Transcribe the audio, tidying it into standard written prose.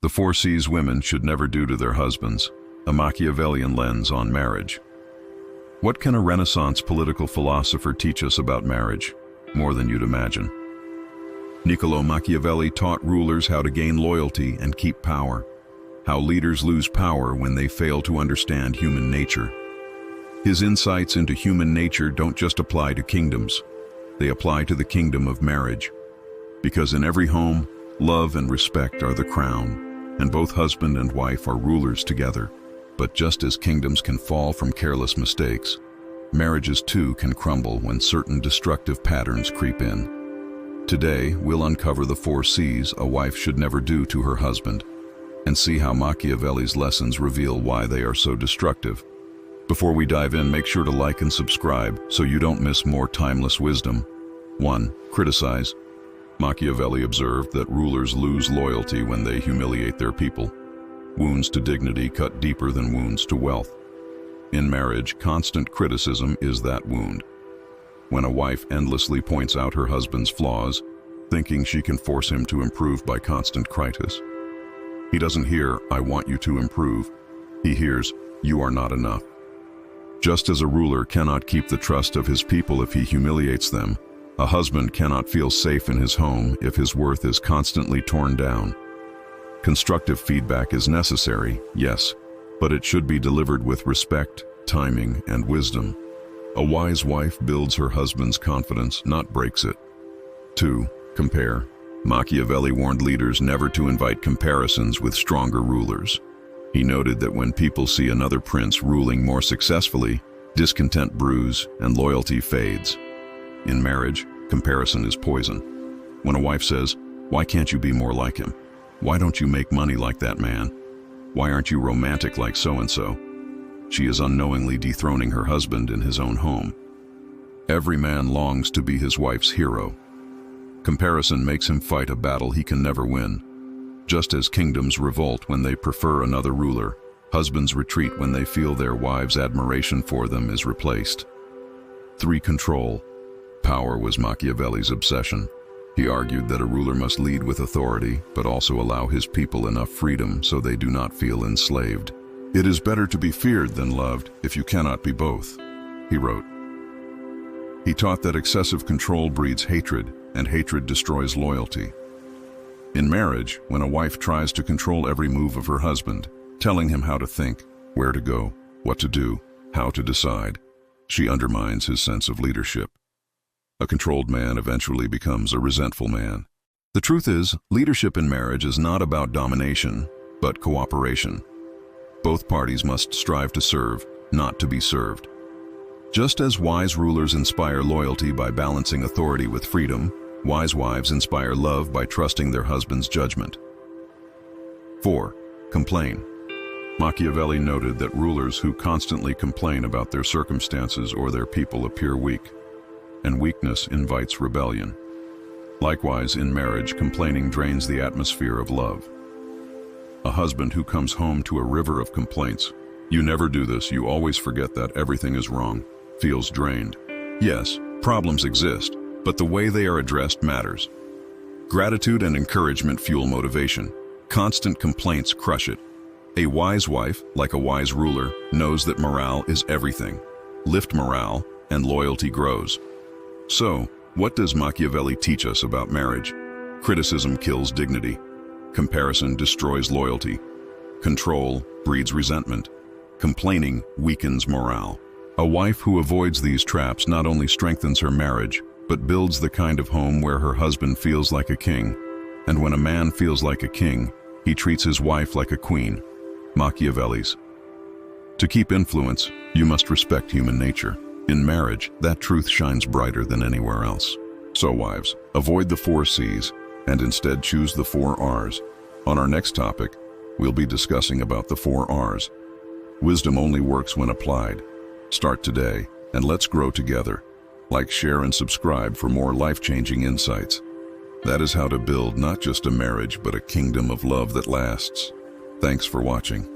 The 4Cs women should never do to their husbands, a Machiavellian lens on marriage. What can a Renaissance political philosopher teach us about marriage? More than you'd imagine. Niccolò Machiavelli taught rulers how to gain loyalty and keep power, how leaders lose power when they fail to understand human nature. His insights into human nature don't just apply to kingdoms, they apply to the kingdom of marriage. Because in every home, love and respect are the crown, and both husband and wife are rulers together. But just as kingdoms can fall from careless mistakes, marriages too can crumble when certain destructive patterns creep in. Today, we'll uncover the 4Cs a wife should never do to her husband, and see how Machiavelli's lessons reveal why they are so destructive. Before we dive in, make sure to like and subscribe so you don't miss more timeless wisdom. 1. Criticize. Machiavelli observed that rulers lose loyalty when they humiliate their people. Wounds to dignity cut deeper than wounds to wealth. In marriage, constant criticism is that wound. When a wife endlessly points out her husband's flaws, thinking she can force him to improve by constant crisis. He doesn't hear, "I want you to improve." He hears, "You are not enough." Just as a ruler cannot keep the trust of his people if he humiliates them, a husband cannot feel safe in his home if his worth is constantly torn down. Constructive feedback is necessary, yes, but it should be delivered with respect, timing, and wisdom. A wise wife builds her husband's confidence, not breaks it. 2. Compare. Machiavelli warned leaders never to invite comparisons with stronger rulers. He noted that when people see another prince ruling more successfully, discontent brews and loyalty fades. In marriage, comparison is poison. When a wife says, "Why can't you be more like him? Why don't you make money like that man? Why aren't you romantic like so-and-so?" She is unknowingly dethroning her husband in his own home. Every man longs to be his wife's hero. Comparison makes him fight a battle he can never win. Just as kingdoms revolt when they prefer another ruler, husbands retreat when they feel their wives' admiration for them is replaced. 3. Control. Power was Machiavelli's obsession. He argued that a ruler must lead with authority, but also allow his people enough freedom so they do not feel enslaved. "It is better to be feared than loved if you cannot be both," he wrote. He taught that excessive control breeds hatred, and hatred destroys loyalty. In marriage, when a wife tries to control every move of her husband, telling him how to think, where to go, what to do, how to decide, she undermines his sense of leadership. A controlled man eventually becomes a resentful man. The truth is, leadership in marriage is not about domination, but cooperation. Both parties must strive to serve, not to be served. Just as wise rulers inspire loyalty by balancing authority with freedom, wise wives inspire love by trusting their husband's judgment. 4. Complain. Machiavelli noted that rulers who constantly complain about their circumstances or their people appear weak, and weakness invites rebellion. Likewise, in marriage, complaining drains the atmosphere of love. A husband who comes home to a river of complaints, "You never do this, you always forget that, everything is wrong," feels drained. Yes, problems exist, but the way they are addressed matters. Gratitude and encouragement fuel motivation. Constant complaints crush it. A wise wife, like a wise ruler, knows that morale is everything. Lift morale, and loyalty grows. So, what does Machiavelli teach us about marriage? Criticism kills dignity. Comparison destroys loyalty. Control breeds resentment. Complaining weakens morale. A wife who avoids these traps not only strengthens her marriage, but builds the kind of home where her husband feels like a king. And when a man feels like a king, he treats his wife like a queen. Machiavelli's. To keep influence, you must respect human nature. In marriage, that truth shines brighter than anywhere else. So wives, avoid the 4Cs and instead choose the 4Rs. On our next topic, we'll be discussing about the 4Rs. Wisdom only works when applied. Start today, and let's grow together. Like, share, and subscribe for more life-changing insights. That is how to build not just a marriage, but a kingdom of love that lasts. Thanks for watching.